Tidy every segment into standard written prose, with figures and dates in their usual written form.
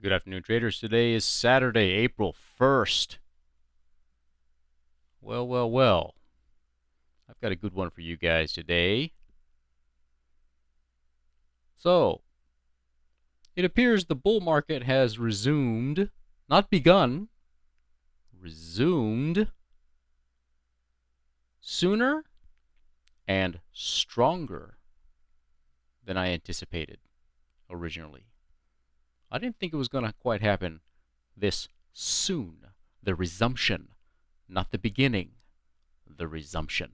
Good afternoon, traders. Today is Saturday, April 1st. Well. I've got a good one for you guys today. So, it appears the bull market has resumed, not begun, resumed sooner and stronger than I anticipated originally. I didn't think it was going to quite happen this soon. The resumption, not the beginning, the resumption.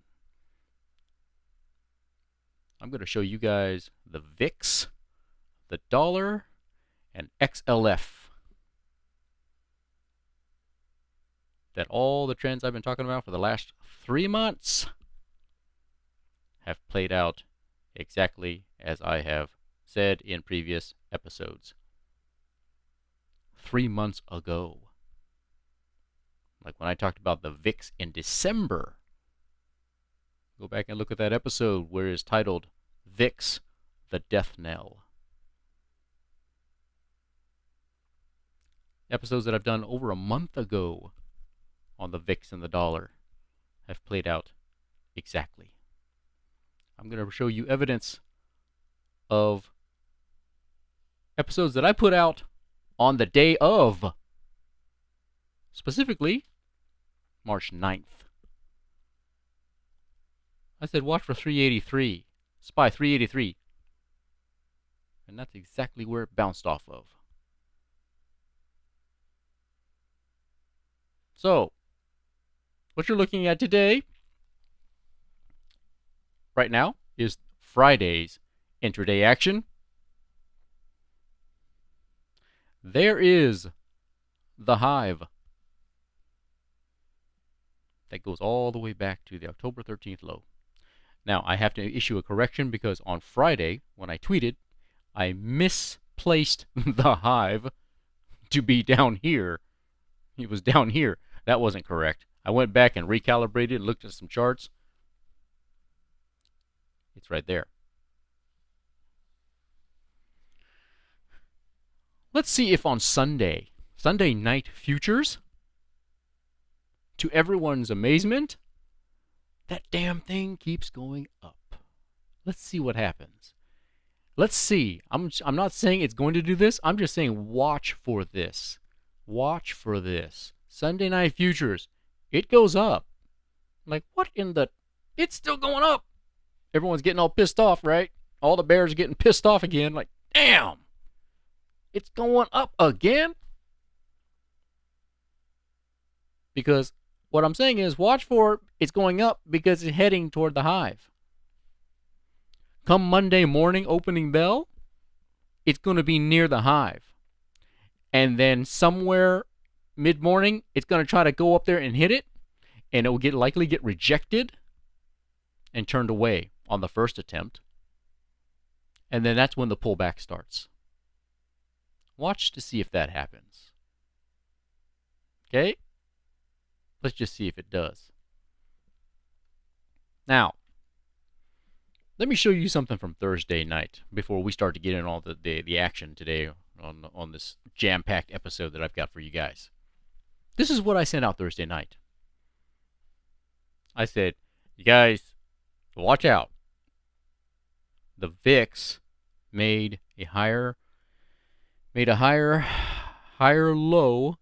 I'm going to show you guys the VIX, the dollar, and XLF. That all the trends I've been talking about for the last 3 months have played out exactly as I have said in previous episodes. 3 months ago. Like when I talked about the VIX in December. Go back and look at that episode where it's titled VIX, the Death Knell. Episodes that I've done over a month ago on the VIX and the dollar have played out exactly. I'm going to show you evidence of episodes that I put out on the day of, specifically March 9th. I said watch for 383, SPY 383, and that's exactly where it bounced off of. So, what you're looking at today, right now, is Friday's intraday action. There is the hive that goes all the way back to the October 13th low. Now, I have to issue a correction because on Friday, when I tweeted, I misplaced the hive to be down here. It was down here. That wasn't correct. I went back and recalibrated, looked at some charts. It's right there. Let's see if on Sunday night futures, to everyone's amazement, that damn thing keeps going up. Let's see what happens. Let's see. I'm not saying it's going to do this. I'm just saying watch for this. Watch for this. Sunday night futures, it goes up. Like, what in the... It's still going up. Everyone's getting all pissed off, right? All the bears are getting pissed off again. Like, damn. It's going up again? Because what I'm saying is watch for it's going up because it's heading toward the hive. Come Monday morning opening bell, it's going to be near the hive. And then somewhere mid-morning, it's going to try to go up there and hit it, and it will likely get rejected and turned away on the first attempt. And then that's when the pullback starts. Watch to see if that happens. Okay? Let's just see if it does. Now, let me show you something from Thursday night before we start to get in all the action today on this jam-packed episode that I've got for you guys. This is what I sent out Thursday night. I said, you guys, watch out. The VIX made a higher low.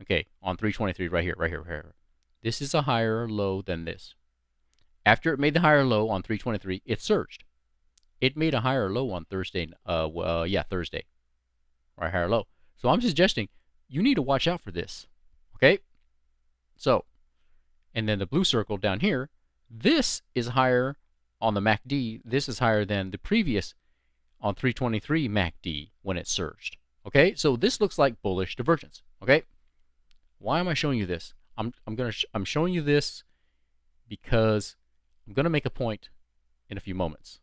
Okay, on 323 right here. This is a higher low than this. After it made the higher low on 323, it surged. It made a higher low on Thursday. Thursday. Or a higher low. So I'm suggesting you need to watch out for this. Okay? So, and then the blue circle down here, this is higher on the MACD. This is higher than the previous on 323 MACD when it surged. Okay? So this looks like bullish divergence. Okay? Why am I showing you this? I'm showing you this because I'm going to make a point in a few moments.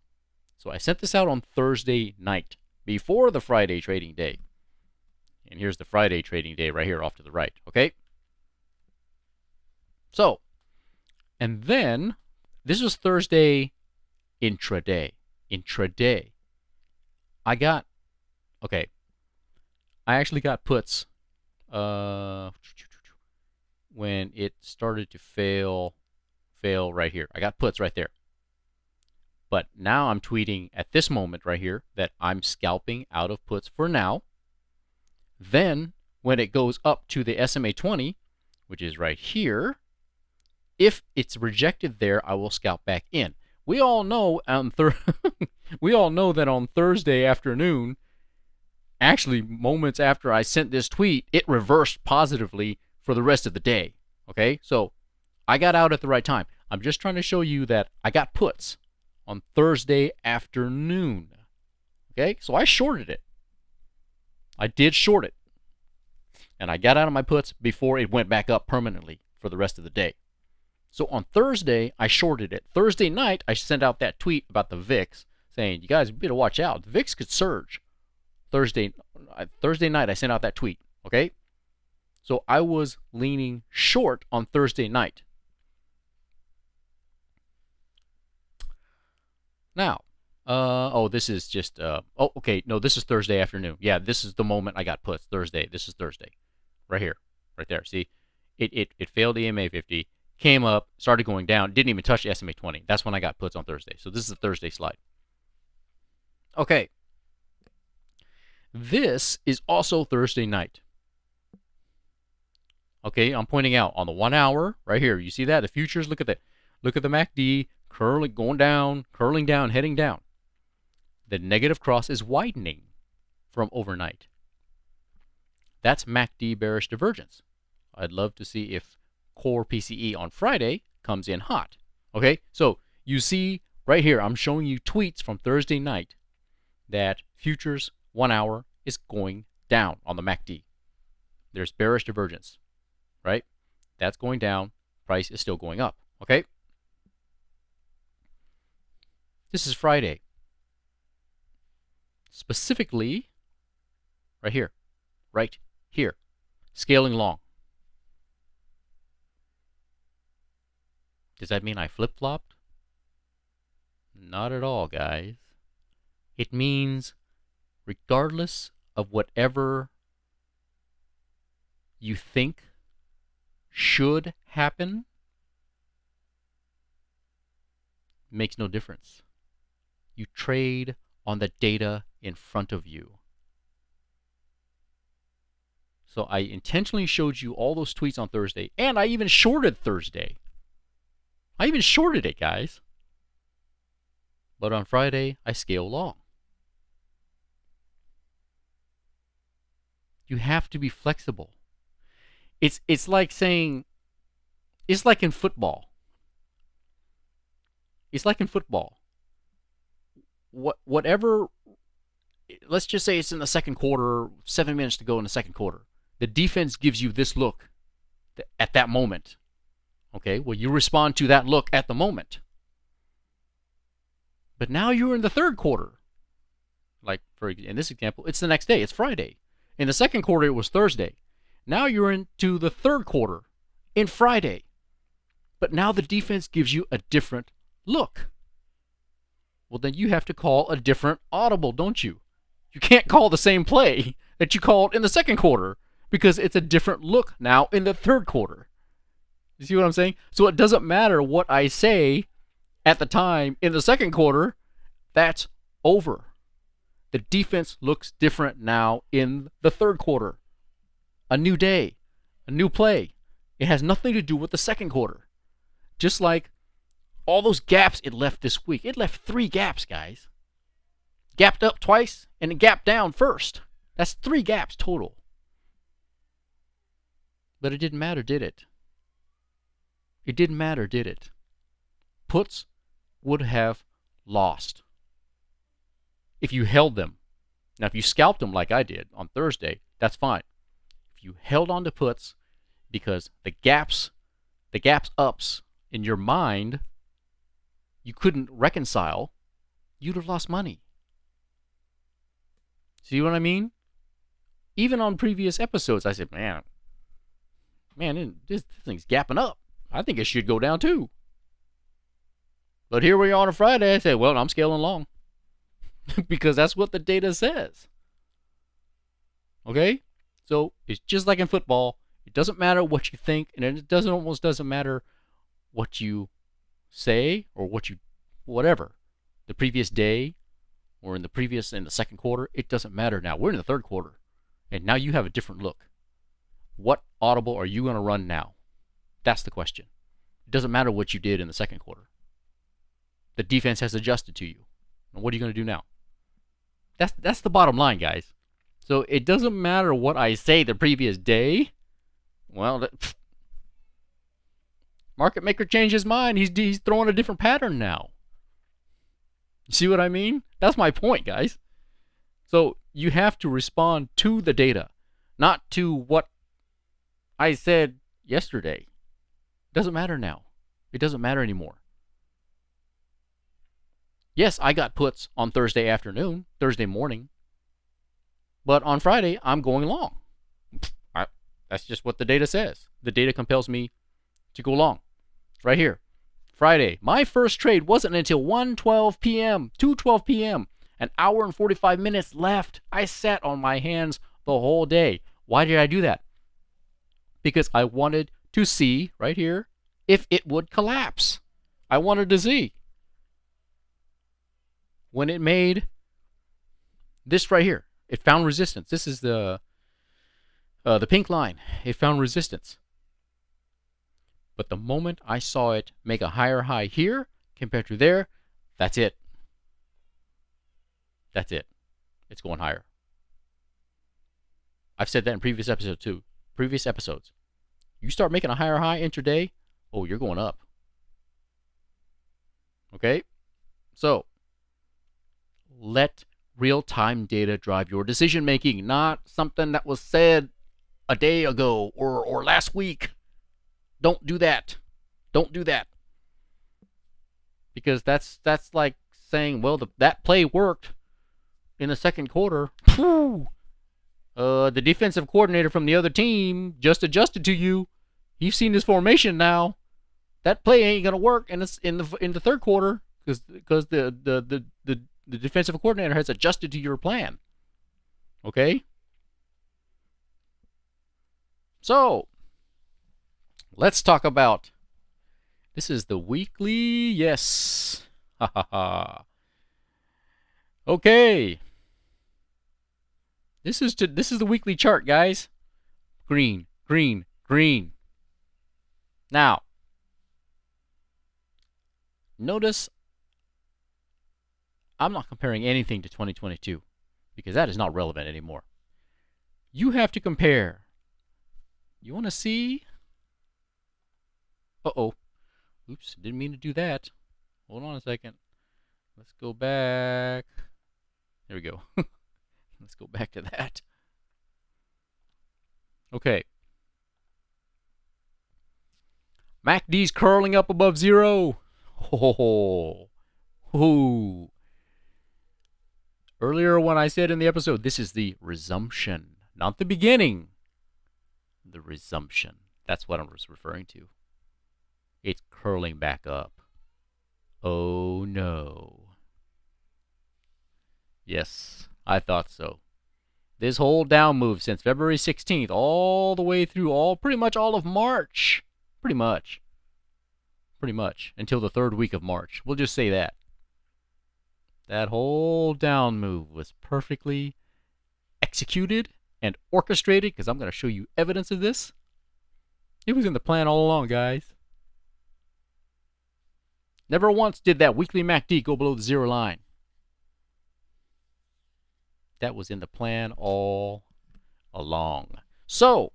So I sent this out on Thursday night before the Friday trading day. And here's the Friday trading day right here off to the right. Okay? So, and then this was Thursday intraday. I I actually got puts when it started to fail right here. I got puts right there. But now I'm tweeting at this moment right here that I'm scalping out of puts for now. Then when it goes up to the SMA 20, which is right here, if it's rejected there, I will scalp back in. We all know we all know that on Thursday afternoon, actually moments after I sent this tweet, it reversed positively for the rest of the day. Okay, so I got out at the right time. I'm just trying to show you that I got puts on Thursday afternoon. Okay, so I shorted it. I did short it. And I got out of my puts before it went back up permanently for the rest of the day. So on Thursday, I shorted it. Thursday night, I sent out that tweet about the VIX saying, you guys better watch out. The VIX could surge. Thursday night, I sent out that tweet. Okay? So I was leaning short on Thursday night. Now, this is just, okay, no, this is Thursday afternoon. Yeah, this is the moment I got puts, Thursday. This is Thursday. Right here, right there. See, it failed the EMA 50, came up, started going down, didn't even touch the SMA 20. That's when I got puts on Thursday. So this is a Thursday slide. Okay. This is also Thursday night. Okay, I'm pointing out on the 1 hour right here. You see that? The futures, look at that. Look at the MACD curling, going down, curling down, heading down. The negative cross is widening from overnight. That's MACD bearish divergence. I'd love to see if core PCE on Friday comes in hot. Okay, so you see right here, I'm showing you tweets from Thursday night that futures 1 hour is going down on the MACD. There's bearish divergence, right? That's going down. Price is still going up. Okay? This is Friday. Specifically, right here. Right here. Scaling long. Does that mean I flip-flopped? Not at all, guys. It means regardless of whatever you think should happen, makes no difference. You trade on the data in front of you. So I intentionally showed you all those tweets on Thursday, and I even shorted Thursday. I even shorted it, guys. But on Friday, I scale long. You have to be flexible. It's like saying, it's like in football. It's like in football. Whatever, let's just say it's in the second quarter, 7 minutes to go in the second quarter. The defense gives you this look at that moment. Okay, well, you respond to that look at the moment. But now you're in the third quarter. Like, in this example, it's the next day. It's Friday. In the second quarter, it was Thursday. Now you're into the third quarter in Friday. But now the defense gives you a different look. Well, then you have to call a different audible, don't you? You can't call the same play that you called in the second quarter because it's a different look now in the third quarter. You see what I'm saying? So it doesn't matter what I say at the time in the second quarter. That's over. The defense looks different now in the third quarter. A new day, a new play. It has nothing to do with the second quarter. Just like all those gaps it left this week. It left 3 gaps, guys. Gapped up twice and it gapped down first. That's 3 gaps total. But it didn't matter, did it? It didn't matter, did it? Puts would have lost if you held them. Now, if you scalped them like I did on Thursday, that's fine. If you held on to puts because the gaps ups in your mind, you couldn't reconcile, you'd have lost money. See what I mean? Even on previous episodes, I said, man, this thing's gapping up. I think it should go down too. But here we are on a Friday. I say, well, I'm scaling long. Because that's what the data says. Okay? So it's just like in football. It doesn't matter what you think, and it almost doesn't matter what you say or whatever. The previous day or in the second quarter, it doesn't matter now. We're in the third quarter, and now you have a different look. What audible are you going to run now? That's the question. It doesn't matter what you did in the second quarter. The defense has adjusted to you. And what are you going to do now? That's the bottom line, guys. So it doesn't matter what I say the previous day. Well, market maker changed his mind. He's throwing a different pattern now. You see what I mean? That's my point, guys. So you have to respond to the data, not to what I said yesterday. It doesn't matter now. It doesn't matter anymore. Yes, I got puts on Thursday afternoon, Thursday morning. But on Friday, I'm going long. That's just what the data says. The data compels me to go long. Right here. Friday. My first trade wasn't until 1:12 p.m., 2:12 p.m. An hour and 45 minutes left. I sat on my hands the whole day. Why did I do that? Because I wanted to see, right here, if it would collapse. I wanted to see. When it made this right here, it found resistance. This is the pink line. It found resistance. But the moment I saw it make a higher high here compared to there, that's it. That's it. It's going higher. I've said that in previous episodes too. Previous episodes. You start making a higher high intraday, oh, you're going up. Okay? So, let real-time data drive your decision making, not something that was said a day ago or last week. Don't do that. Don't do that. Because that's like saying, well, that play worked in the second quarter. The defensive coordinator from the other team just adjusted to you. You've seen this formation now. That play ain't gonna work in the third quarter because the defensive coordinator has adjusted to your plan. Okay? So, let's talk about, this is the weekly, yes. Ha ha ha. Okay. This is the weekly chart, guys. Green, green, green. Now, notice I'm not comparing anything to 2022 because that is not relevant anymore. You have to compare. You want to see? Uh-oh. Oops, didn't mean to do that. Hold on a second. Let's go back. There we go. Let's go back to that. Okay. MACD's curling up above zero. Oh. Earlier when I said in the episode, this is the resumption, not the beginning. The resumption. That's what I was referring to. It's curling back up. Oh no. Yes, I thought so. This whole down move since February 16th all the way through pretty much all of March. Pretty much until the third week of March. We'll just say that. That whole down move was perfectly executed and orchestrated because I'm going to show you evidence of this. It was in the plan all along, guys. Never once did that weekly MACD go below the zero line. That was in the plan all along. So,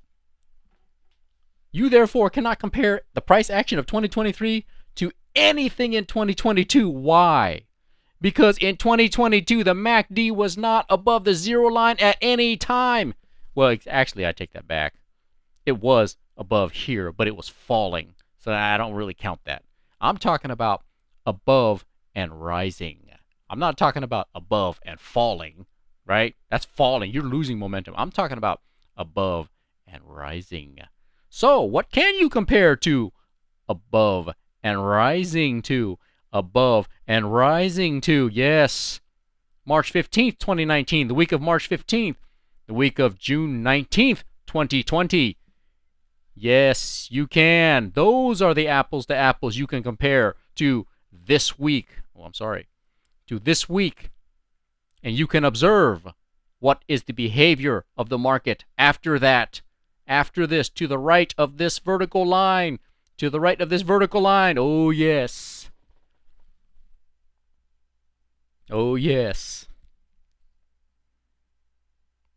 you therefore cannot compare the price action of 2023 to anything in 2022. Why? Because in 2022, the MACD was not above the zero line at any time. Well, actually, I take that back. It was above here, but it was falling. So I don't really count that. I'm talking about above and rising. I'm not talking about above and falling, right? That's falling. You're losing momentum. I'm talking about above and rising. So what can you compare to above and rising to? Above and rising to, yes. March 15th, 2019, the week of March 15th, The week of June 19th, 2020. Yes, you can. Those are the apples to apples you can compare to this week. Oh, I'm sorry. To this week. And you can observe what is the behavior of the market after that. After this, to the right of this vertical line. To the right of this vertical line. Oh, yes. Oh, yes.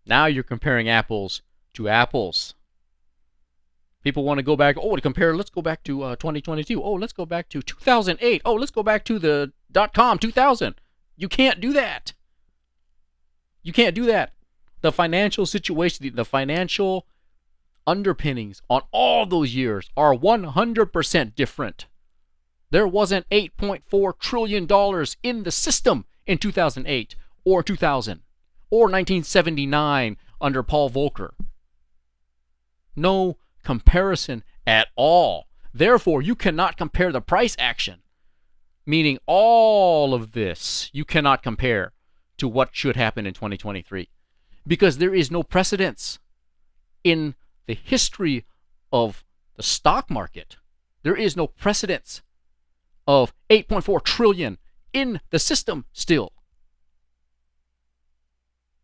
Now you're comparing apples to apples. People want to go back, to compare, let's go back to 2022. Oh, let's go back to 2008. Oh, let's go back to the .com 2000. You can't do that. You can't do that. The financial situation, the financial underpinnings on all those years are 100% different. There wasn't $8.4 trillion in the system in 2008 or 2000 or 1979 under Paul Volcker. No comparison at all. Therefore, you cannot compare the price action, meaning all of this you cannot compare to what should happen in 2023 because there is no precedence in the history of the stock market. There is no precedence of 8.4 trillion in the system still.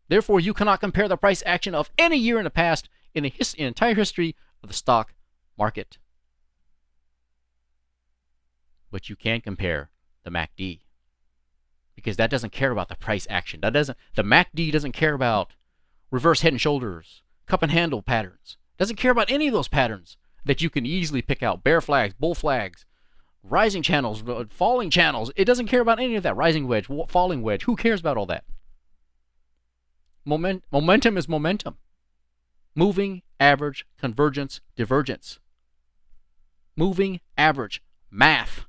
Therefore, you cannot compare the price action of any year in the past in the entire history of the stock market. But you can compare the MACD because that doesn't care about the price action. The MACD doesn't care about reverse head and shoulders, cup and handle patterns. Doesn't care about any of those patterns that you can easily pick out. Bear flags, bull flags, rising channels, falling channels. It doesn't care about any of that. Rising wedge, falling wedge. Who cares about all that? Momentum is momentum. Moving average, convergence, divergence. Moving average, math.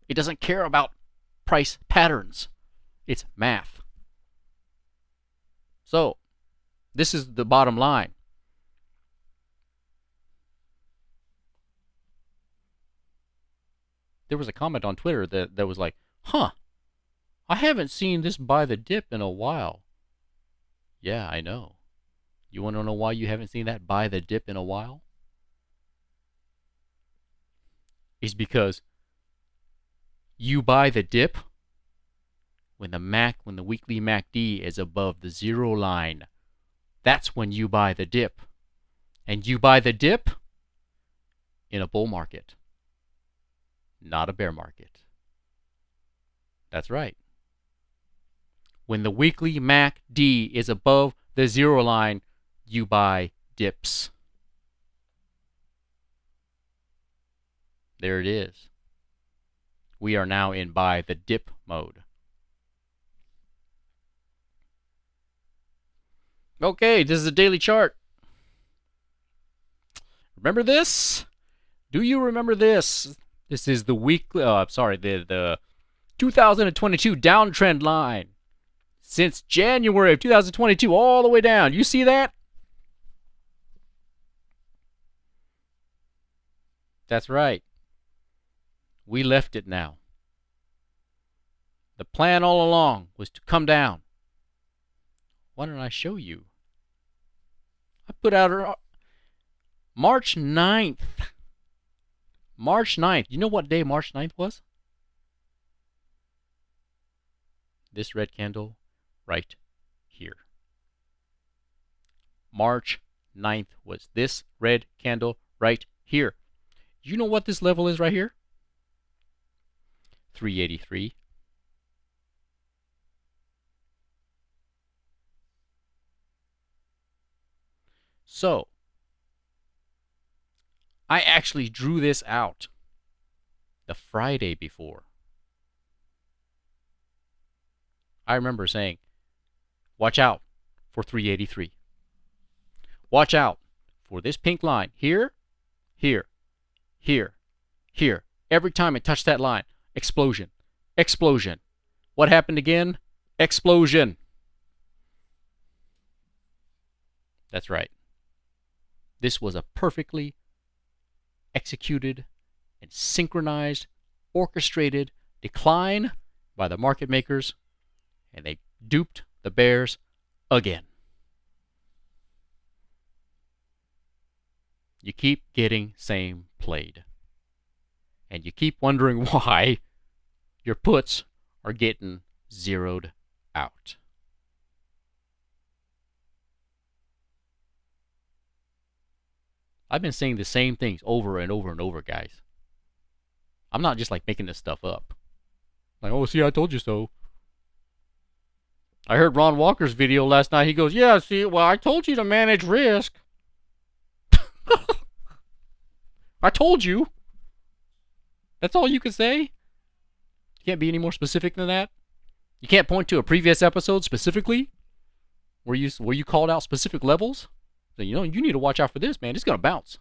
It doesn't care about price patterns. It's math. So, this is the bottom line. There was a comment on Twitter that was like, I haven't seen this buy the dip in a while. Yeah, I know. You want to know why you haven't seen that buy the dip in a while? It's because you buy the dip when the weekly MACD is above the zero line. That's when you buy the dip. And you buy the dip in a bull market, not a bear market. That's right. When the weekly MACD is above the zero line, you buy dips. There it is. We are now in buy the dip mode. Okay, this is a daily chart. Remember this? Do you remember this? This is the weekly, the 2022 downtrend line. Since January of 2022 all the way down. You see that? That's right. We left it now. The plan all along was to come down. Why don't I show you? I put out March 9th. March 9th. You know what day March 9th was? This red candle right here. March 9th was this red candle right here. You know what this level is right here? 383. So, I actually drew this out the Friday before. I remember saying, watch out for 383. Watch out for this pink line here, here, here, here. Every time it touched that line, explosion, explosion. What happened again? Explosion. That's right. This was a perfectly executed and synchronized, orchestrated decline by the market makers, and they duped the bears again. You keep getting same played. And you keep wondering why your puts are getting zeroed out. I've been saying the same things over and over and over, guys. I'm not just like making this stuff up. Like, oh, see, I told you so. I heard Ron Walker's video last night. He goes, yeah, see, well, I told you to manage risk. I told you. That's all you can say? You can't be any more specific than that? You can't point to a previous episode specifically where you called out specific levels? So, you need to watch out for this, man. It's going to bounce.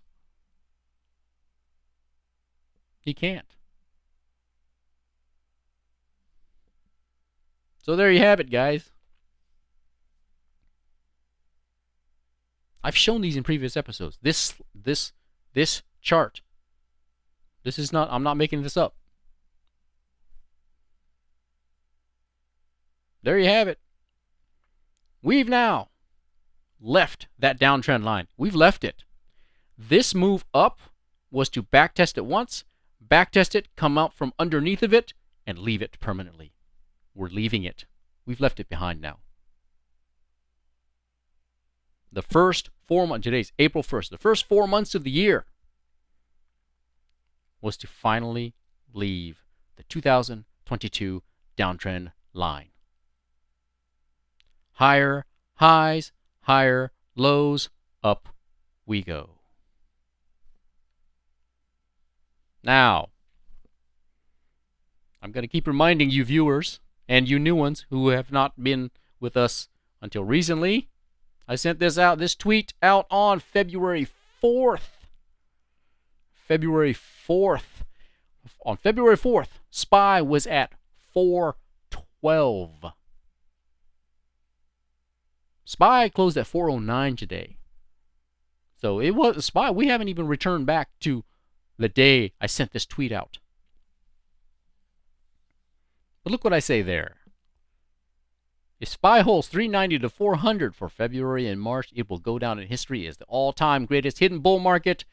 He can't. So there you have it, guys. I've shown these in previous episodes. This chart. This is not, I'm not making this up. There you have it. We've now left that downtrend line. We've left it. This move up was to backtest it once, backtest it, come out from underneath of it, and leave it permanently. We're leaving it. We've left it behind now. The first 4 months, today's April 1st, the first 4 months of the year was to finally leave the 2022 downtrend line. Higher highs, higher lows, up we go. Now, I'm going to keep reminding you viewers and you new ones who have not been with us until recently. I sent this tweet out on February 4th. February 4th. On February 4th, SPY was at 412. SPY closed at 409 today. So it was SPY. We haven't even returned back to the day I sent this tweet out. But look what I say there. If SPY holds 390 to 400 for February and March, it will go down in history as the all-time greatest hidden bull market.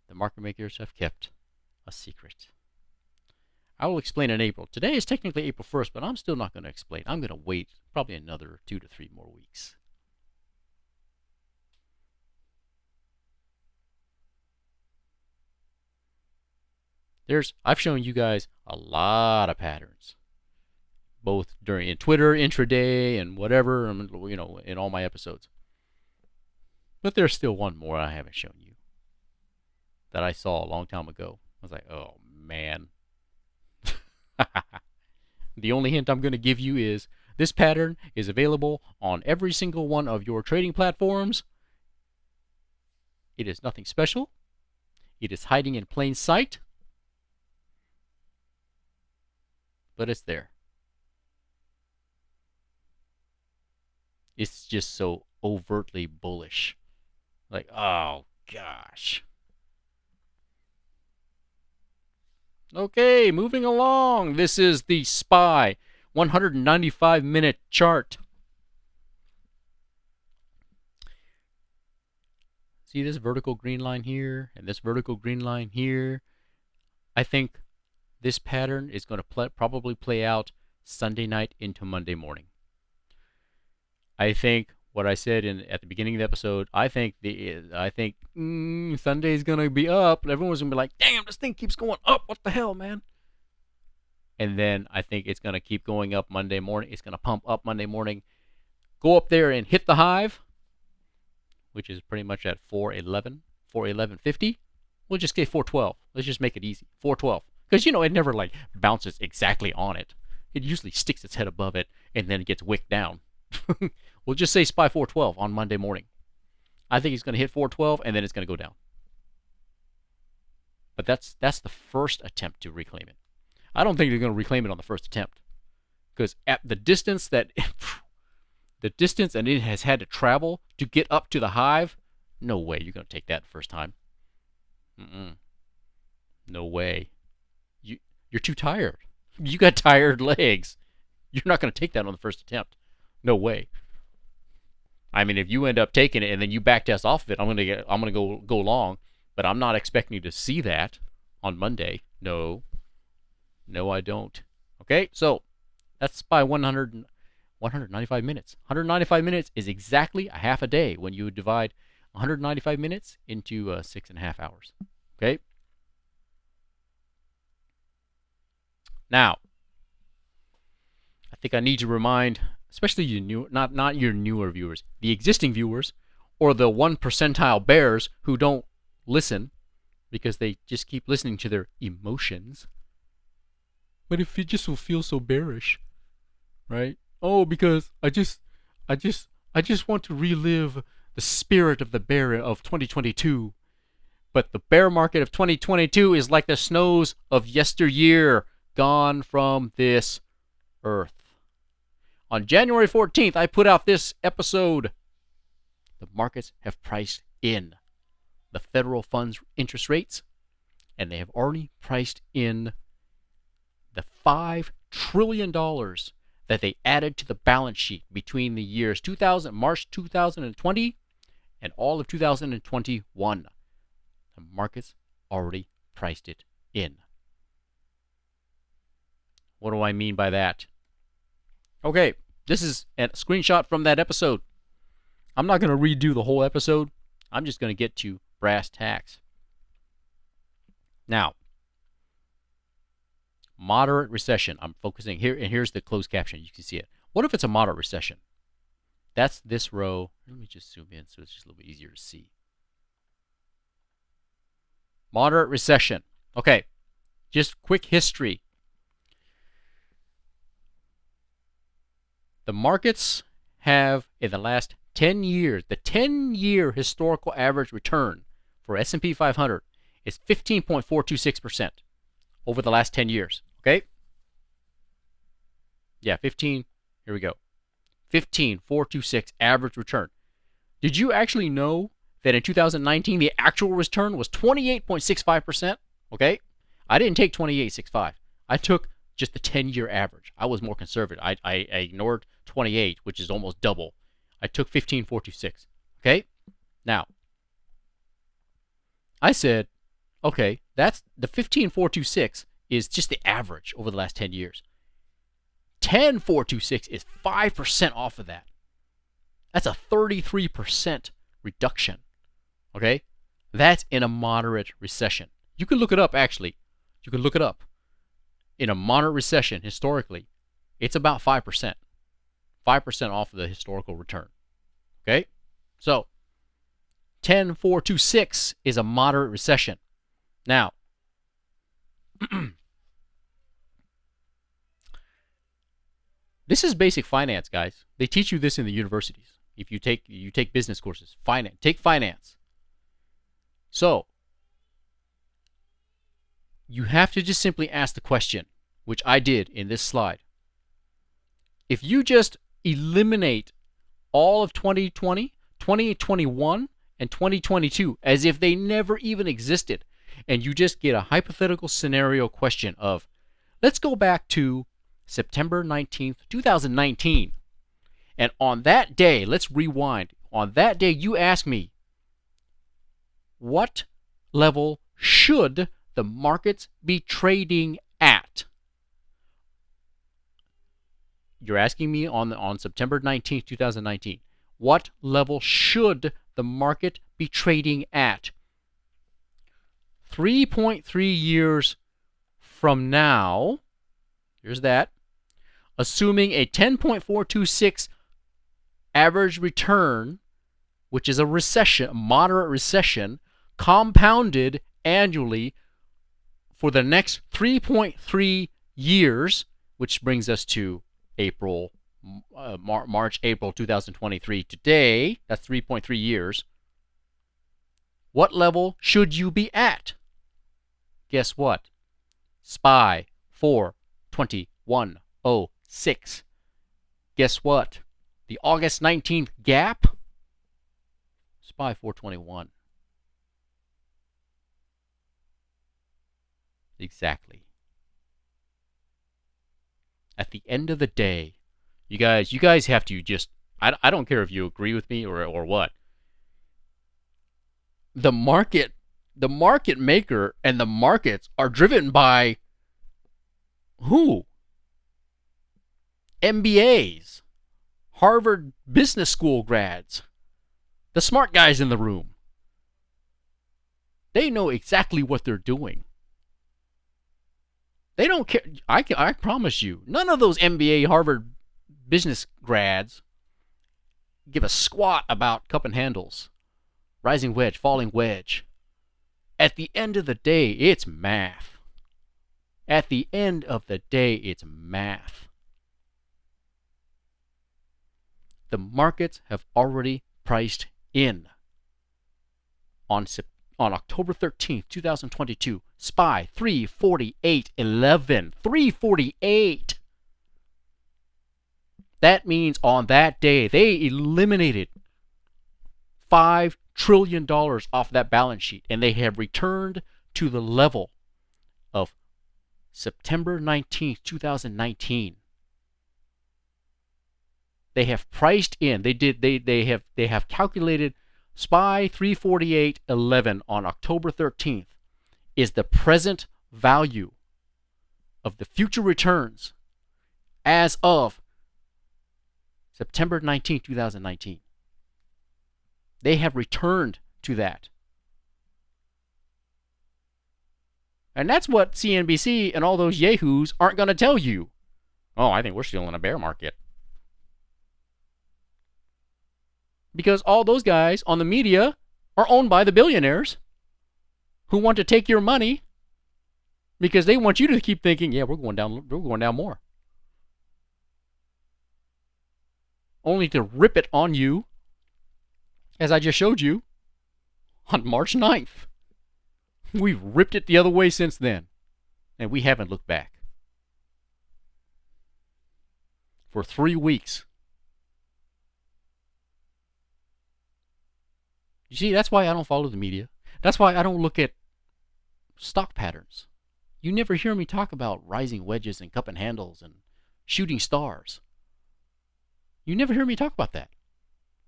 The market makers have kept a secret. I will explain in April. Today is technically April 1st, but I'm still not going to explain. I'm going to wait probably another 2 to 3 more weeks. I've shown you guys a lot of patterns, both in Twitter, Intraday, and whatever, in all my episodes. But there's still one more I haven't shown you that I saw a long time ago. I was like, oh man. The only hint I'm going to give you is this pattern is available on every single one of your trading platforms. It is nothing special. It is hiding in plain sight. But it's there. It's just so overtly bullish. Like, oh gosh. Okay, moving along. This is the SPY 195-minute chart. See this vertical green line here and this vertical green line here? I think this pattern is going to probably play out Sunday night into Monday morning. I think what I said at the beginning of the episode, I think Sunday's going to be up. Everyone's going to be like, damn, this thing keeps going up. What the hell, man? And then I think it's going to keep going up Monday morning. It's going to pump up Monday morning, go up there and hit the hive, which is pretty much at 411.50. We'll just say 412. Let's just make it easy. 412. Because, it never like bounces exactly on it. It usually sticks its head above it and then it gets wicked down. We'll just say SPY 412 on Monday morning. I think it's going to hit 412 and then it's going to go down. But that's the first attempt to reclaim it. I don't think they're going to reclaim it on the first attempt. Because at the distance and it has had to travel to get up to the hive, no way you're going to take that the first time. No way. You're too tired. You got tired legs. You're not going to take that on the first attempt. No way. I mean, if you end up taking it and then you backtest off of it, I'm gonna go long, but I'm not expecting you to see that on Monday. No, no, I don't. Okay, so that's by 195 minutes. 195 minutes is exactly a half a day when you divide 195 minutes into 6.5 hours. Okay. Now, I think I need to remind, especially you new, not your newer viewers, the existing viewers, or the 1% bears who don't listen because they just keep listening to their emotions. But if it just will feel so bearish, right? Oh, because I just want to relive the spirit of the bear of 2022. But the bear market of 2022 is like the snows of yesteryear, gone from this earth. On January 14th, I put out this episode. The markets have priced in the federal funds interest rates, and they have already priced in the $5 trillion that they added to the balance sheet between the years March 2020 and all of 2021. The markets already priced it in. What do I mean by that? Okay, this is a screenshot from that episode. I'm not going to redo the whole episode. I'm just going to get to brass tacks. Now, moderate recession. I'm focusing here, and here's the closed caption. You can see it. What if it's a moderate recession? That's this row. Let me just zoom in so it's just a little bit easier to see. Moderate recession. Okay, just quick history. The markets have, in the last 10 years, the 10-year historical average return for S&P 500 is 15.426% over the last 10 years. Okay? Yeah, 15. Here we go. 15.426 average return. Did you actually know that in 2019 the actual return was 28.65%? Okay? I didn't take 28.65. I took just the 10-year average. I was more conservative. I ignored 28, which is almost double. I took 15.426. Okay? Now, I said, okay, that's the 15.426 is just the average over the last 10 years. 10.426 is 5% off of that. That's a 33% reduction. Okay? That's in a moderate recession. You can look it up, actually. You can look it up. In a moderate recession, historically, it's about 5%. 5% off of the historical return. Okay? So, 10.426 is a moderate recession. Now, this is basic finance, guys. They teach you this in the universities. If you take business courses, take finance. So, you have to just simply ask the question, which I did in this slide. If you just eliminate all of 2020, 2021, and 2022 as if they never even existed, and you just get a hypothetical scenario question of, let's go back to September 19th, 2019. And on that day, let's rewind. On that day, you ask me, what level should the markets be trading at? You're asking me on September 19th, 2019. What level should the market be trading at? 3.3 years from now, here's that, assuming a 10.426 average return, which is a recession, a moderate recession, compounded annually for the next 3.3 years, which brings us to March, April 2023. Today, that's 3.3 years. What level should you be at? Guess what? SPY 42106. Guess what? The August 19th gap? SPY 421. Exactly. At the end of the day, you guys have to just, I don't care if you agree with me or what. The market maker and the markets are driven by who? MBAs, Harvard Business School grads, the smart guys in the room. They know exactly what they're doing. They don't care. I promise you, none of those MBA, Harvard business grads give a squat about cup and handles, rising wedge, falling wedge. At the end of the day, it's math. At the end of the day, it's math. The markets have already priced in. On October 13th, 2022, SPY 348.11. 348. That means on that day, they eliminated $5 trillion off that balance sheet, and they have returned to the level of September 19th, 2019. They have priced in. They have calculated SPY 348.11 on October 13th is the present value of the future returns as of September 19, 2019. They have returned to that. And that's what CNBC and all those yahoos aren't going to tell you. Oh, I think we're still in a bear market. Because all those guys on the media are owned by the billionaires who want to take your money because they want you to keep thinking, yeah, we're going down more. Only to rip it on you, as I just showed you, on March 9th. We've ripped it the other way since then, and we haven't looked back. For 3 weeks. You see, that's why I don't follow the media. That's why I don't look at stock patterns. You never hear me talk about rising wedges and cup and handles and shooting stars. You never hear me talk about that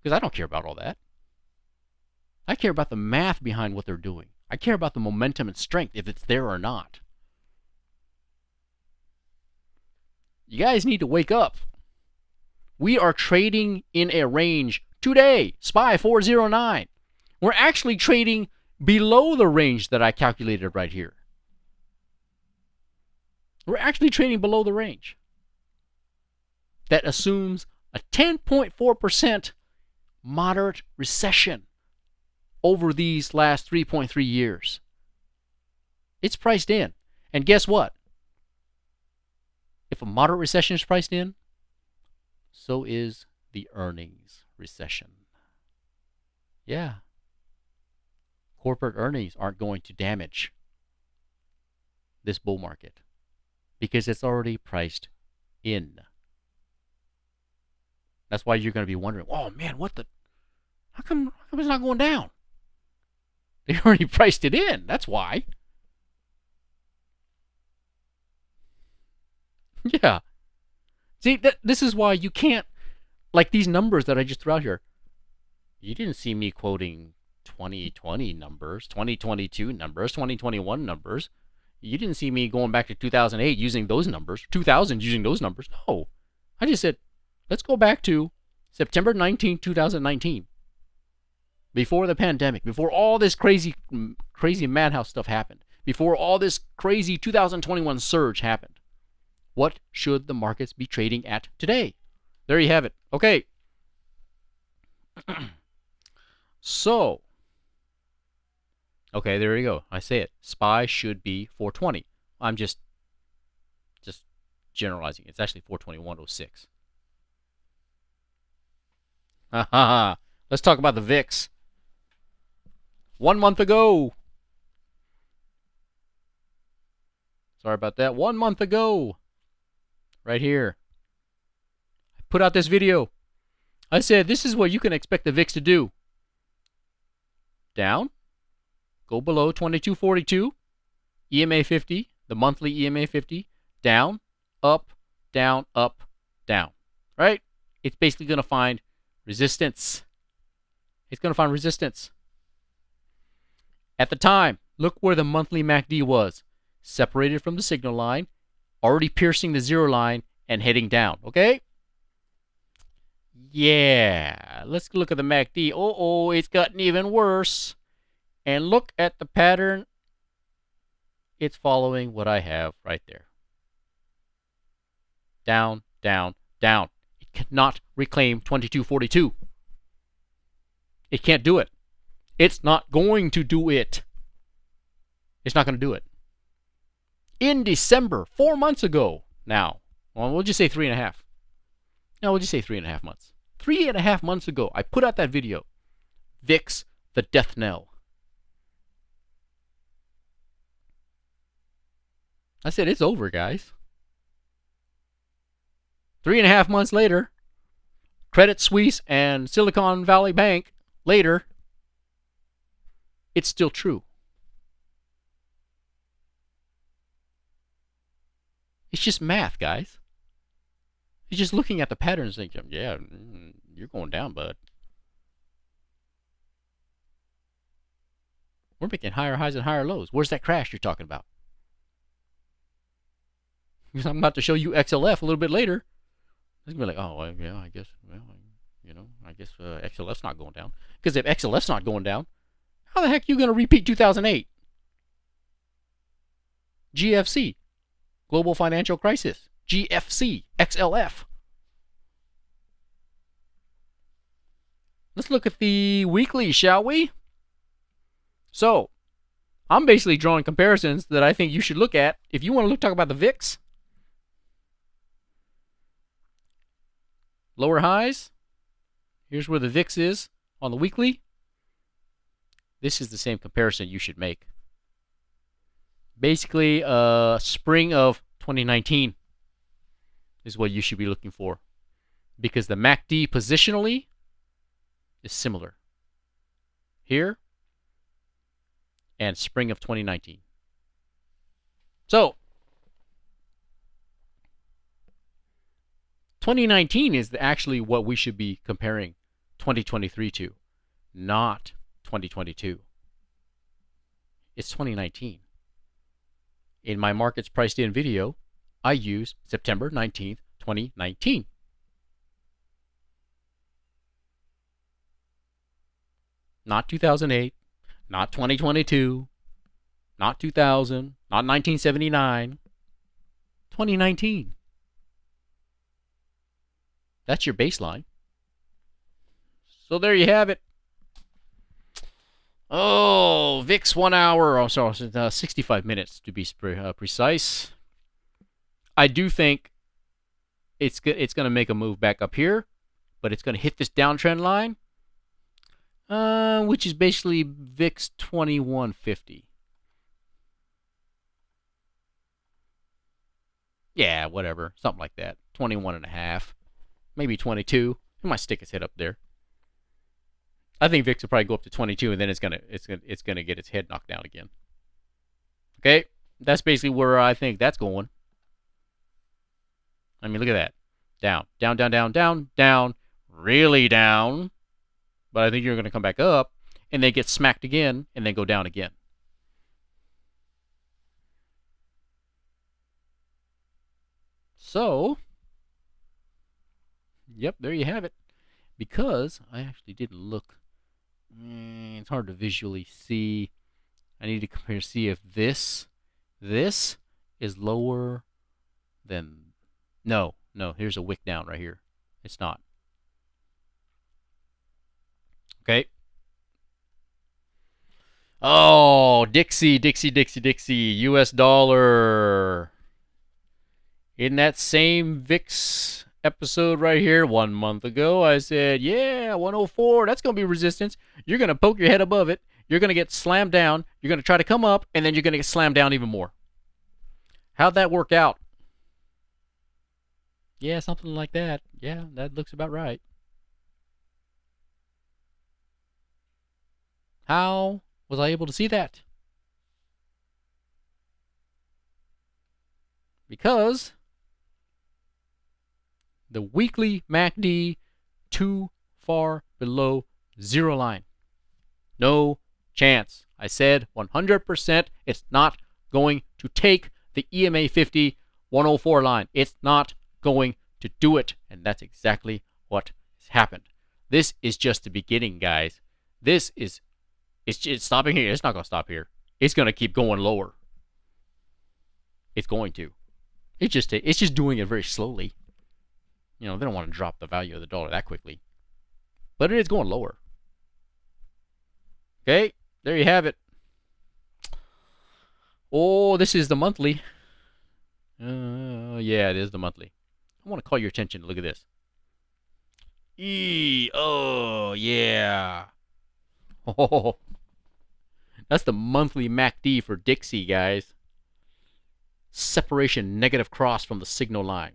because I don't care about all that. I care about the math behind what they're doing. I care about the momentum and strength, if it's there or not. You guys need to wake up. We are trading in a range today, SPY 409. We're actually trading below the range that I calculated right here. We're actually trading below the range. That assumes a 10.4% moderate recession over these last 3.3 years. It's priced in. And guess what? If a moderate recession is priced in, so is the earnings recession. Yeah. Corporate earnings aren't going to damage this bull market because it's already priced in. That's why you're going to be wondering, oh man, how come it's not going down? They already priced it in. That's why. Yeah. See, this is why you can't, like these numbers that I just threw out here. You didn't see me quoting 2020 numbers, 2022 numbers, 2021 numbers. You didn't see me going back to 2008 using those numbers, 2000 using those numbers. No. I just said, let's go back to September 19, 2019. Before the pandemic, before all this crazy madhouse stuff happened, before all this crazy 2021 surge happened. What should the markets be trading at today? There you have it. Okay. So, okay, there you go. I say it. SPY should be 420. I'm just generalizing. It's actually 421.06. Let's talk about the VIX. 1 month ago. Sorry about that. 1 month ago. Right here. I put out this video. I said, this is what you can expect the VIX to do. Down. Go below 2242. EMA 50. The monthly EMA 50. Down. Up. Down. Up. Down. Right? It's basically going to find Resistance. It's going to find resistance. At the time, look where the monthly MACD was. Separated from the signal line, already piercing the zero line and heading down. Okay? Yeah. Let's look at the MACD. Oh, it's gotten even worse. And look at the pattern. It's following what I have right there. Down, down, down. It cannot reclaim 2242. It can't do it. It's not going to do it. It's not going to do it. In December, 4 months ago now, well, we'll just say 3.5. No, we'll just say 3.5 months. 3.5 months ago, I put out that video. VIX, the death knell. I said, it's over, guys. 3.5 months later, Credit Suisse and Silicon Valley Bank later, it's still true. It's just math, guys. You're just looking at the patterns and thinking, yeah, you're going down, bud. We're making higher highs and higher lows. Where's that crash you're talking about? Because I'm about to show you XLF a little bit later. It's going to be like, oh, well, yeah, I guess, well, I guess XLF's not going down. Because if XLF's not going down, how the heck are you going to repeat 2008? GFC, Global Financial Crisis. GFC, XLF. Let's look at the weekly, shall we? So, I'm basically drawing comparisons that I think you should look at. If you want to talk about the VIX, lower highs, here's where the VIX is on the weekly. This is the same comparison you should make. Basically, spring of 2019 is what you should be looking for, because the MACD positionally is similar here and spring of 2019. So 2019 is actually what we should be comparing 2023 to, not 2022. It's 2019. In my markets priced in video, I use September 19th, 2019. Not 2008, not 2022, not 2000, not 1979, 2019. That's your baseline. So there you have it. Oh, VIX 1 hour. Oh, sorry, 65 minutes to be precise. I do think it's going to make a move back up here, but it's going to hit this downtrend line, which is basically VIX 2150. Yeah, whatever, something like that. 21.5, maybe 22. It might stick its head up there. I think VIX will probably go up to 22, and then it's gonna get its head knocked down again. Okay, that's basically where I think that's going. I mean, look at that. Down, down, down, down, down, down, really down. But I think you're going to come back up, and then get smacked again, and then go down again. So, yep, there you have it. Because I actually didn't look. It's hard to visually see. I need to compare, see if this is lower than. No, here's a wick down right here. It's not. Okay. Oh, Dixie, Dixie, Dixie, Dixie, US dollar. In that same VIX episode right here 1 month ago, I said, yeah, 104, that's going to be resistance. You're going to poke your head above it. You're going to get slammed down. You're going to try to come up, and then you're going to get slammed down even more. How'd that work out? Yeah, something like that. Yeah, that looks about right. How was I able to see that? Because the weekly MACD 2 far below zero line. No chance. I said 100% it's not going to take the EMA 50 104 line. It's not going to do it. And that's exactly what has happened. This is just the beginning, guys. It's stopping here. It's not going to stop here. It's going to keep going lower. It's going to. It's just doing it very slowly. You know, they don't want to drop the value of the dollar that quickly. But it is going lower. Okay, there you have it. Oh, this is the monthly. Yeah, it is the monthly. I want to call your attention. Look at this. Oh, yeah. Oh, that's the monthly MACD for Dixie, guys. Separation negative cross from the signal line.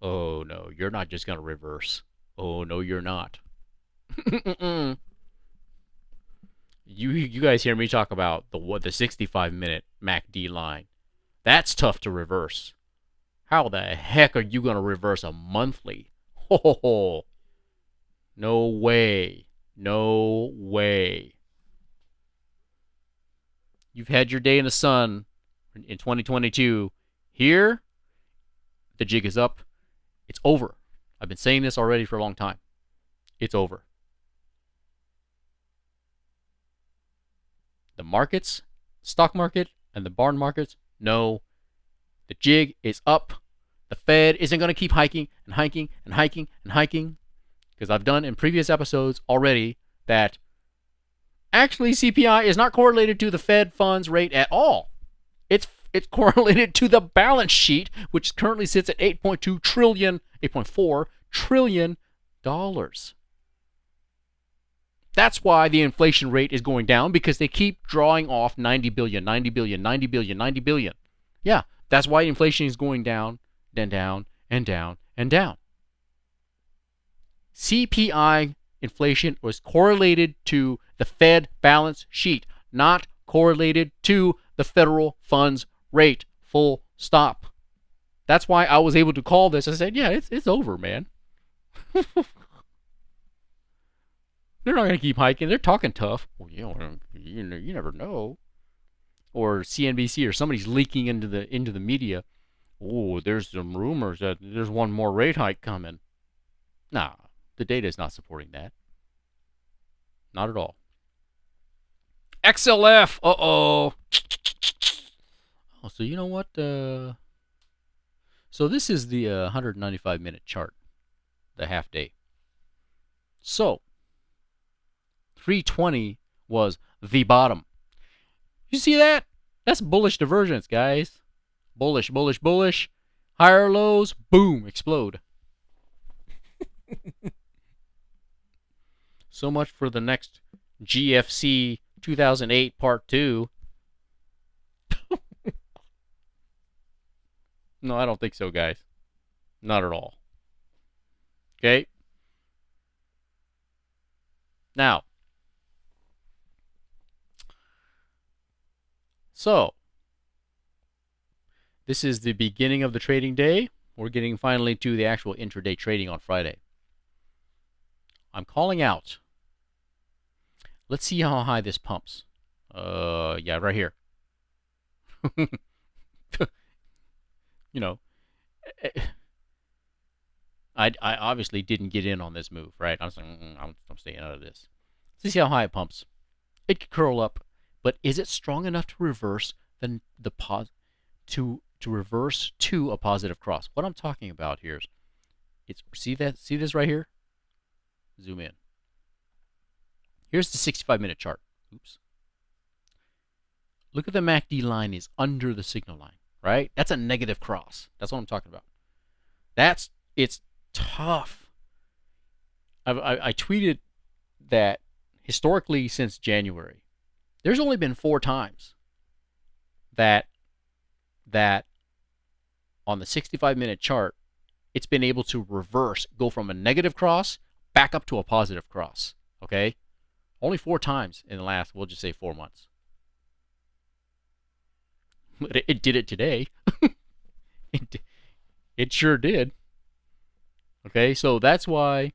Oh, no, you're not just going to reverse. Oh, no, you're not. You guys hear me talk about the 65-minute MACD line. That's tough to reverse. How the heck are you going to reverse a monthly? Ho. No way. No way. You've had your day in the sun in 2022. Here, the jig is up. It's over. I've been saying this already for a long time. It's over. The markets, stock market, and the bond markets, no. The jig is up. The Fed isn't going to keep hiking and hiking and hiking and hiking. Because I've done in previous episodes already that actually CPI is not correlated to the Fed funds rate at all. It's correlated to the balance sheet, which currently sits at 8.4 trillion dollars. That's why the inflation rate is going down, because they keep drawing off 90 billion. Yeah, that's why inflation is going down, then down, and down, and down. CPI inflation was correlated to the Fed balance sheet, not correlated to the federal funds rate. Full stop. That's why I was able to call this. I said, yeah, it's over, man. They're not going to keep hiking. They're talking tough. Well, you never know. Or CNBC or somebody's leaking into the media. Oh, there's some rumors that there's one more rate hike coming. Nah, the data is not supporting that. Not at all. XLF. Uh-oh. Oh, so you know what? So this is the 195-minute chart, the half day. So 320 was the bottom. You see that? That's bullish divergence, guys. Bullish, bullish, bullish. Higher lows, boom, explode. So much for the next GFC 2008 Part 2. No, I don't think so, guys. Not at all. Okay? Now, so this is the beginning of the trading day. We're getting finally to the actual intraday trading on Friday. I'm calling out. Let's see how high this pumps. Yeah, right here. You know, I obviously didn't get in on this move, right? I'm staying out of this. Let's see how high it pumps. It could curl up, but is it strong enough to reverse to reverse to a positive cross? What I'm talking about here is see this right here? Zoom in. Here's the 65-minute chart. Oops. Look at the MACD line is under the signal line, right? That's a negative cross. That's what I'm talking about. It's tough. I tweeted that historically since January, there's only been 4 times that on the 65-minute chart, it's been able to reverse, go from a negative cross back up to a positive cross. Okay? Only 4 times in the last, we'll just say 4 months. But it did it today. It sure did. Okay, so that's why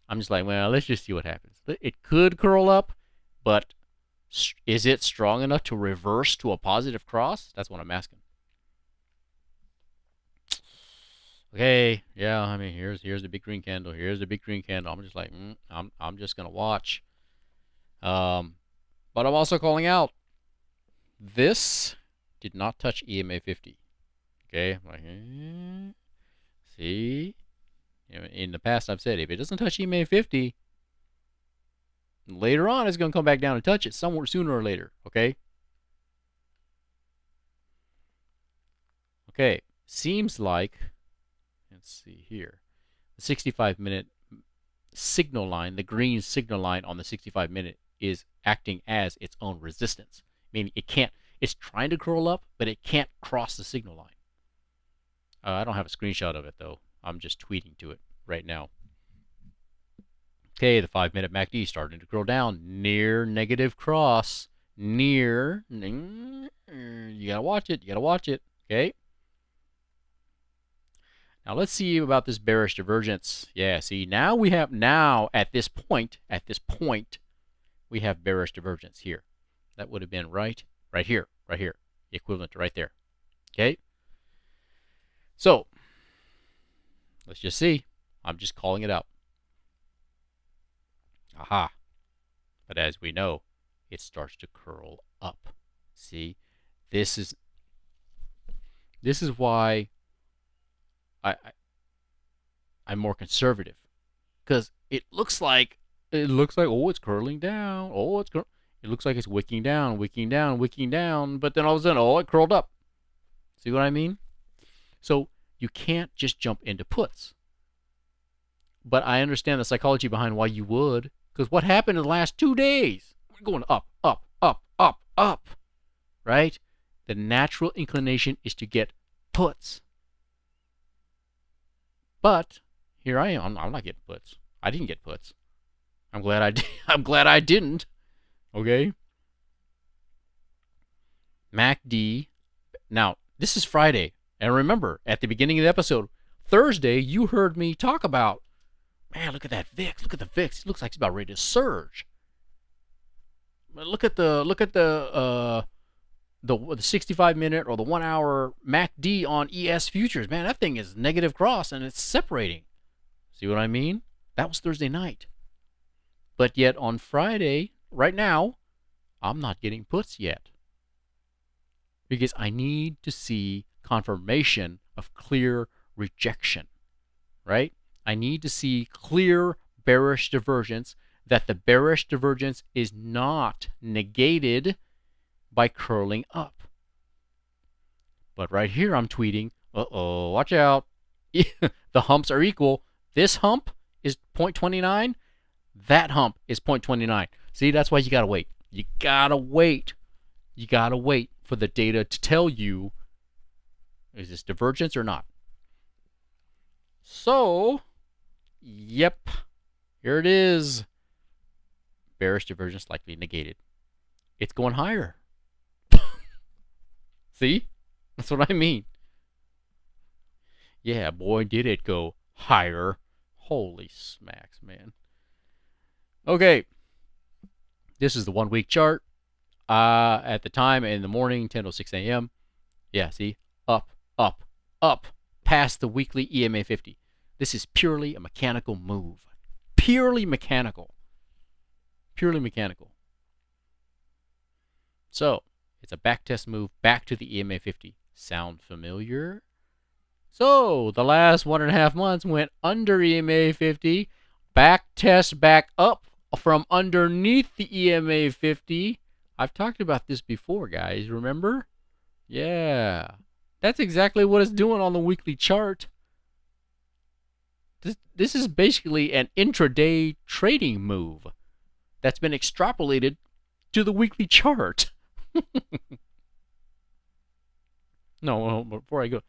I'm just like, well, let's just see what happens. It could curl up, but is it strong enough to reverse to a positive cross? That's what I'm asking. Okay, yeah, I mean, here's the big green candle. Here's the big green candle. I'm just like, I'm just gonna watch. But I'm also calling out. This did not touch EMA 50. Okay, I'm like, see, in the past I've said if it doesn't touch EMA 50, later on it's gonna come back down and touch it somewhere sooner or later. Okay. Okay, seems like, let's see here, the 65-minute signal line, the green signal line on the 65-minute is acting as its own resistance. Meaning it can't, it's trying to curl up, but it can't cross the signal line. I don't have a screenshot of it though. I'm just tweeting to it right now. Okay, the 5-minute MACD starting to curl down near negative cross. Near, you gotta watch it. You gotta watch it. Okay. Now let's see about this bearish divergence. Yeah, see, now we have, at this point, we have bearish divergence here. That would have been right here, equivalent to right there. Okay? So, let's just see. I'm just calling it out. Aha. But as we know, it starts to curl up. See? This is why I'm more conservative, because it looks like oh, it's curling down. Oh, it looks like it's wicking down, but then all of a sudden, oh, it curled up. See what I mean? So you can't just jump into puts. But I understand the psychology behind why you would, because what happened in the last 2 days? We're going up, up, up, up, up, right? The natural inclination is to get puts. But here I am. I'm not getting puts. I didn't get puts. I'm glad I did. I'm glad I didn't. Okay. MACD. Now, this is Friday. And remember, at the beginning of the episode, Thursday, you heard me talk about, man, look at that VIX. Look at the VIX. It looks like it's about ready to surge. Look at the 65-minute or the 1 hour MACD on ES futures. Man, that thing is negative cross and it's separating. See what I mean? That was Thursday night. But yet on Friday, right now, I'm not getting puts yet, because I need to see confirmation of clear rejection, right? I need to see clear bearish divergence, that the bearish divergence is not negated by curling up. But right here I'm tweeting, uh-oh, watch out. The humps are equal. This hump is 0.29. That hump is 0.29. See, that's why you gotta wait. You gotta wait. You gotta wait for the data to tell you, is this divergence or not? So, yep, here it is. Bearish divergence likely negated. It's going higher. See? That's what I mean. Yeah, boy, did it go higher. Holy smacks, man. Okay. This is the 1 week chart. At the time in the morning, 10:06 a.m. Yeah, see? Up, up, up, past the weekly EMA 50. This is purely a mechanical move. Purely mechanical. Purely mechanical. So, it's a backtest move back to the EMA 50. Sound familiar? So, the last 1.5 months went under EMA 50. Backtest back up from underneath the EMA 50. I've talked about this before, guys. Remember? Yeah. That's exactly what it's doing on the weekly chart. This is basically an intraday trading move that's been extrapolated to the weekly chart. No, before I go,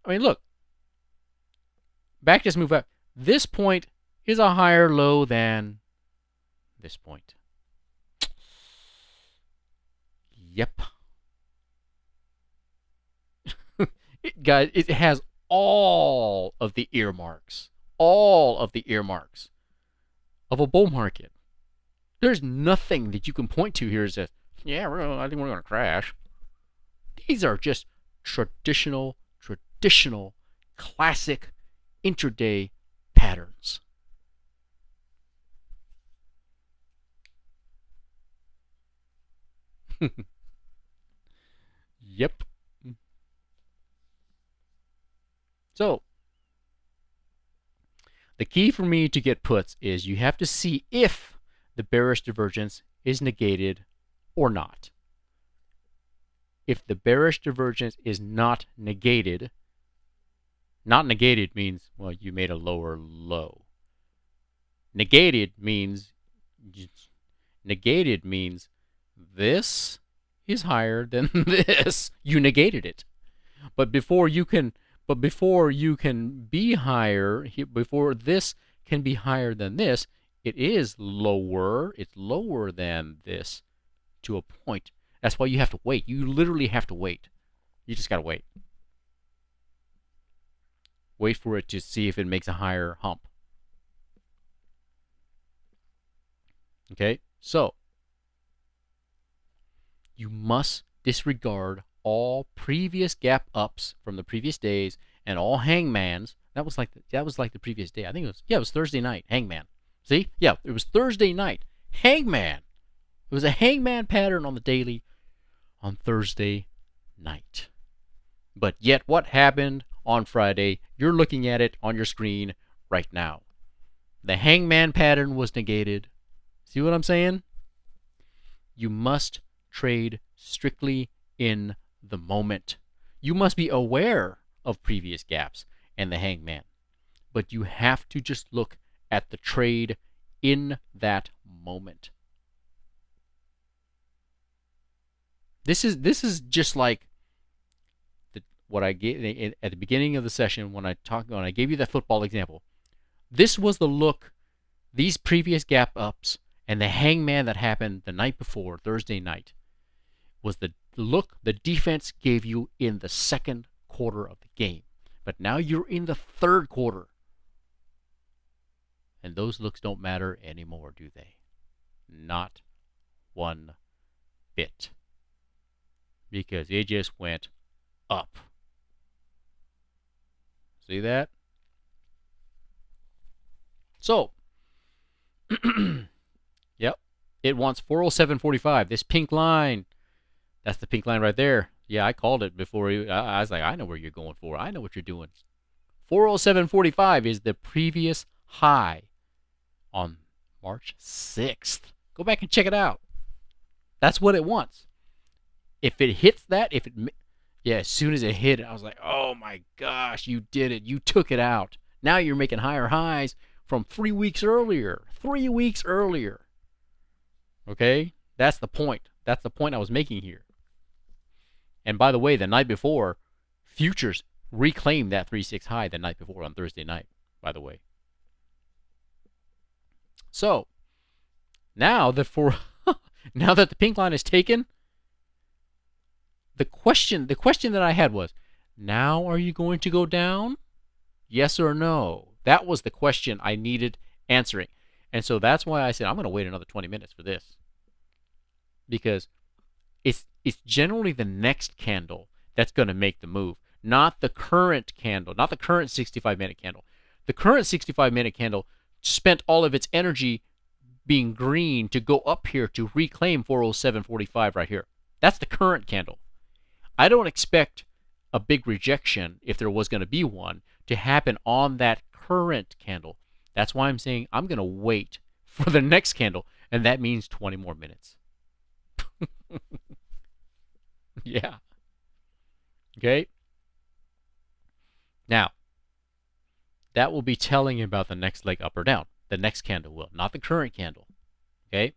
I mean, look, backtest move up. This point is a higher low than this point. Yep. Guys, it has all of the earmarks. All of the earmarks. of a bull market. There's nothing that you can point to here that says, yeah, I think we're going to crash. These are just traditional, classic intraday patterns. Yep. So, the key for me to get puts is you have to see if the bearish divergence is negated or not. If the bearish divergence is not negated means, well, you made a lower low. Negated means this is higher than this. You negated it. But before you can be higher, before this can be higher than this, it is lower. It's lower than this to a point. That's why you have to wait. You literally have to wait. You just got to wait. Wait for it to see if it makes a higher hump. Okay? So, you must disregard all previous gap ups from the previous days and all hangmans. That was like the previous day. I think it was Thursday night. Hangman. See? Yeah, it was Thursday night. Hangman. It was a hangman pattern on the daily on Thursday night. But yet what happened on Friday? You're looking at it on your screen right now. The hangman pattern was negated. See what I'm saying? You must trade strictly in the moment. You must be aware of previous gaps and the hangman, but you have to just look at the trade in that moment. This is just like what I gave at the beginning of the session when I gave you that football example. This was the look, these previous gap ups and the hangman that happened the night before, Thursday night, was the look the defense gave you in the second quarter of the game. But now you're in the third quarter. And those looks don't matter anymore, do they? Not one bit. Because it just went up. See that? So, yep, it wants 407.45. This pink line, that's the pink line right there. Yeah, I called it before. I was like, I know where you're going for. I know what you're doing. 407.45 is the previous high on March 6th. Go back and check it out. That's what it wants. If it hits that, as soon as it hit it, I was like, oh my gosh, you did it. You took it out. Now you're making higher highs from 3 weeks earlier. 3 weeks earlier. Okay? That's the point. That's the point I was making here. And by the way, the night before, futures reclaimed that 3.6 high the night before on Thursday night, by the way. So, now that the pink line is taken, the question that I had was, now are you going to go down? Yes or no? That was the question I needed answering. And so that's why I said I'm going to wait another 20 minutes for this. Because it's generally the next candle that's going to make the move, not the current candle, not the current 65-minute candle. The current 65-minute candle spent all of its energy being green to go up here to reclaim 407.45 right here. That's the current candle. I don't expect a big rejection, if there was going to be one, to happen on that current candle. That's why I'm saying I'm going to wait for the next candle, and that means 20 more minutes. Yeah. Okay. Now, that will be telling you about the next leg up or down. The next candle will, not the current candle. Okay.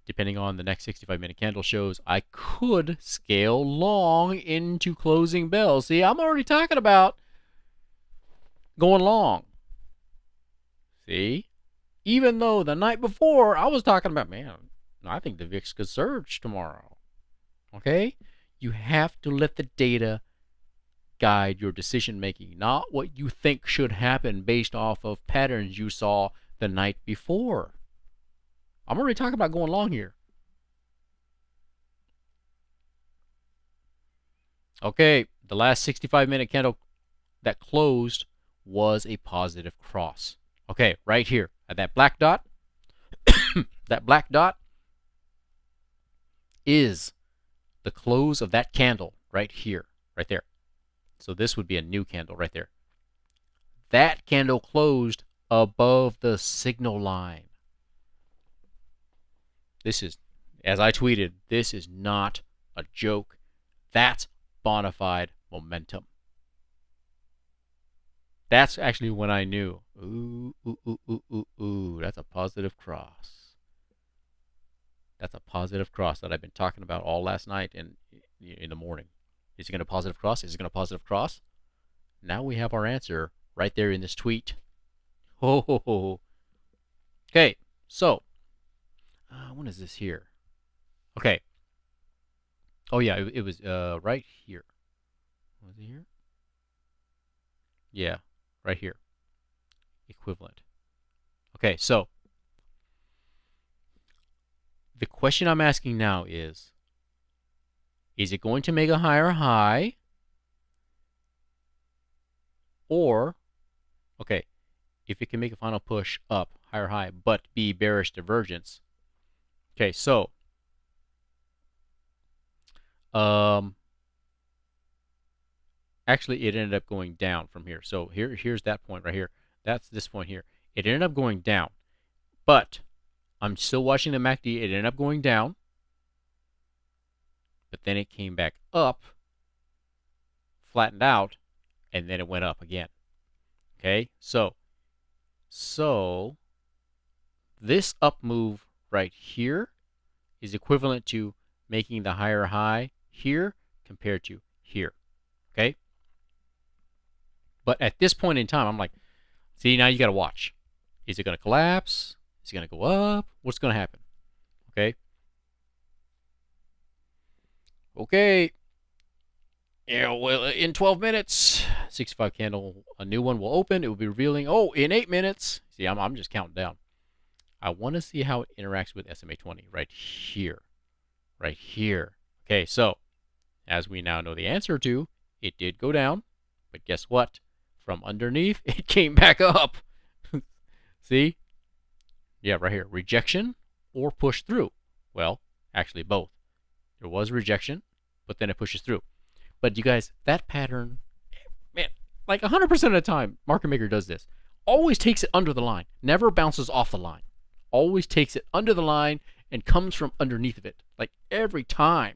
Depending on the next 65-minute candle shows, I could scale long into closing bell. See, I'm already talking about going long. See? Even though the night before I was talking about, man, I think the VIX could surge tomorrow. Okay? You have to let the data guide your decision making, not what you think should happen based off of patterns you saw the night before. I'm already talking about going long here. Okay, the last 65-minute candle that closed was a positive cross. Okay, right here at that black dot, that black dot is the close of that candle right here, right there. So this would be a new candle right there. That candle closed above the signal line. This is, as I tweeted, this is not a joke. That's bona fide momentum. That's actually when I knew, ooh, ooh, ooh, ooh, ooh, ooh, that's a positive cross. That's a positive cross that I've been talking about all last night and in the morning. Is it going to positive cross? Is it going to positive cross? Now we have our answer right there in this tweet. Ho, ho, ho. Okay, so when is this here? Okay. Oh yeah, it was right here. Was it here? Yeah, right here. Equivalent. Okay, so the question I'm asking now is it going to make a higher high? Or, okay, if it can make a final push up, higher high, but be bearish divergence. Okay, so actually it ended up going down from here. So here's that point right here. That's this point here. It ended up going down. But I'm still watching the MACD. It ended up going down. But then it came back up, flattened out, and then it went up again. Okay? So this up move right here is equivalent to making the higher high here compared to here. Okay? But at this point in time, I'm like, see, now you got to watch. Is it going to collapse? Is it going to go up? What's going to happen? Okay? Okay. Yeah, well, in 12 minutes, 65 candle, a new one will open. It will be revealing. Oh, in 8 minutes. See, I'm just counting down. I want to see how it interacts with SMA 20 right here. Right here. Okay, so as we now know the answer to, it did go down. But guess what? From underneath, it came back up. See? Yeah, right here. Rejection or push through. Well, actually both. There was rejection, but then it pushes through. But you guys, that pattern, man, like 100% of the time, market maker does this. Always takes it under the line. Never bounces off the line. Always takes it under the line and comes from underneath of it. Like every time.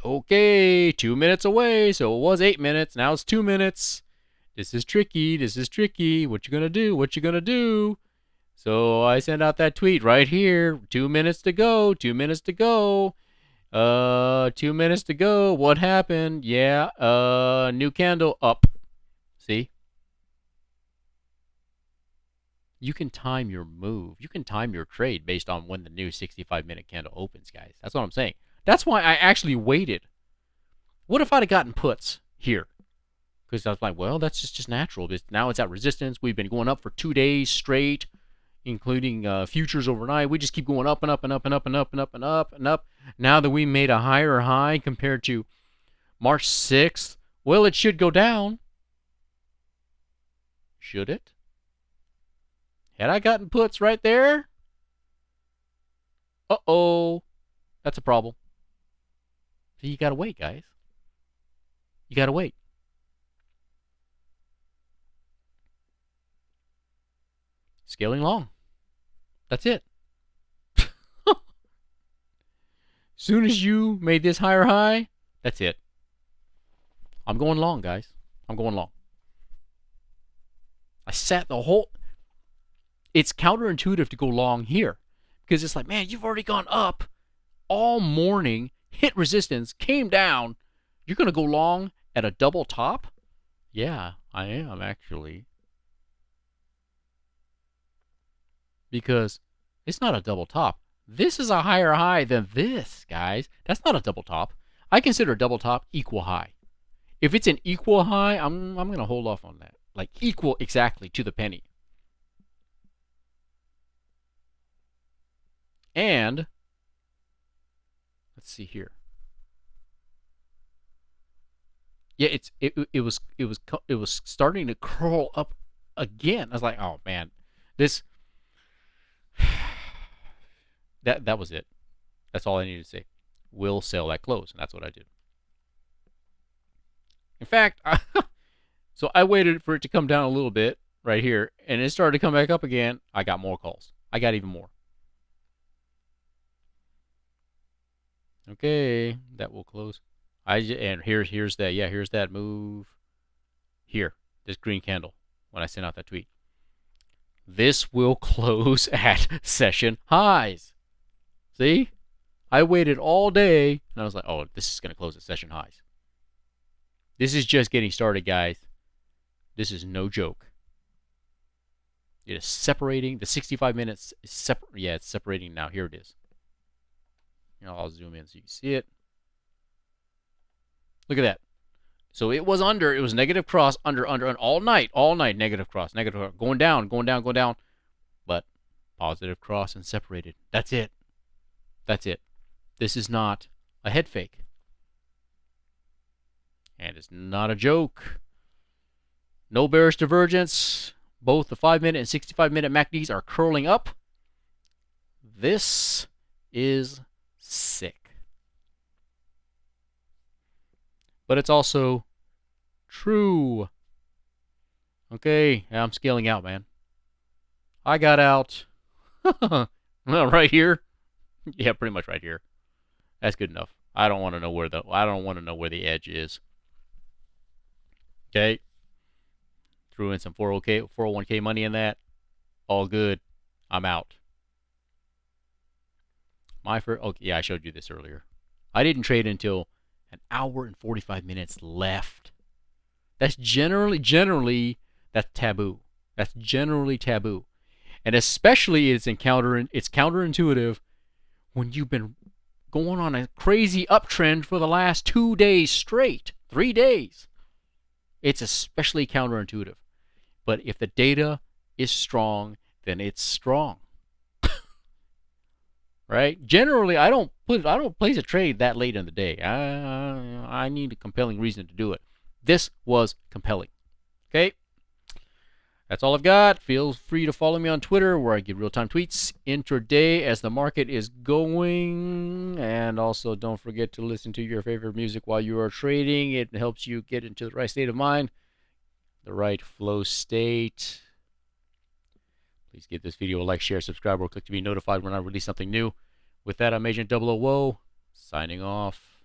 Okay, 2 minutes away. So it was 8 minutes. Now it's 2 minutes. This is tricky. This is tricky. What you gonna do? What you gonna do? So I sent out that tweet right here. 2 minutes to go. 2 minutes to go. 2 minutes to go. What happened? Yeah. New candle up. See? You can time your move. You can time your trade based on when the new 65-minute candle opens, guys. That's what I'm saying. That's why I actually waited. What if I'd have gotten puts here? Because I was like, well, that's just natural. Now it's at resistance. We've been going up for 2 days straight, including futures overnight. We just keep going up and up and up and up and up and up and up and up. Now that we made a higher high compared to March 6th, well, it should go down. Should it? Had I gotten puts right there? Uh-oh. That's a problem. So you got to wait, guys. You got to wait. Scaling long. That's it. Soon as you made this higher high, that's it. I'm going long, guys. I'm going long. I sat the whole... It's counterintuitive to go long here. Because it's like, man, you've already gone up all morning, hit resistance, came down. You're going to go long at a double top? Yeah, I am actually. Because it's not a double top. This is a higher high than this, guys. That's not a double top. I consider a double top equal high. If it's an equal high, I'm going to hold off on that. like equal exactly to the penny. And let's see here. Yeah, it was starting to curl up again. I was like, oh man, this that was it. That's all I needed to say. Will sell at close, and that's what I did. In fact, so I waited for it to come down a little bit right here, and it started to come back up again. I got more calls. I got even more. Okay, that will close. And here's that. Yeah, here's that move. Here, this green candle when I sent out that tweet. This will close at session highs. See? I waited all day, and I was like, oh, this is going to close at session highs. This is just getting started, guys. This is no joke. It is separating. The 65 minutes is yeah, it's separating now. Here it is. You know, I'll zoom in so you can see it. Look at that. So it was under. It was negative cross under all night negative cross, going down, but positive cross and separated. That's it. That's it. This is not a head fake. And it's not a joke. No bearish divergence. Both the 5-minute and 65-minute MACDs are curling up. This is sick. But it's also true. Okay, I'm scaling out, man. I got out right here. Yeah, pretty much right here. That's good enough. I don't want to know where the edge is. Okay. Threw in some 401k money in that. All good. I'm out. Yeah, I showed you this earlier. I didn't trade until an hour and 45 minutes left. That's generally that's taboo. That's generally taboo. And especially it's counterintuitive when you've been going on a crazy uptrend for the last 2 days straight, 3 days. It's especially counterintuitive. But if the data is strong, then it's strong. Right? Generally, I don't place a trade that late in the day. I need a compelling reason to do it. This was compelling. Okay? That's all I've got. Feel free to follow me on Twitter where I give real-time tweets intraday as the market is going. And also don't forget to listen to your favorite music while you are trading. It helps you get into the right state of mind, the right flow state. Please give this video a like, share, subscribe, or click to be notified when I release something new. With that, I'm Agent 000, signing off.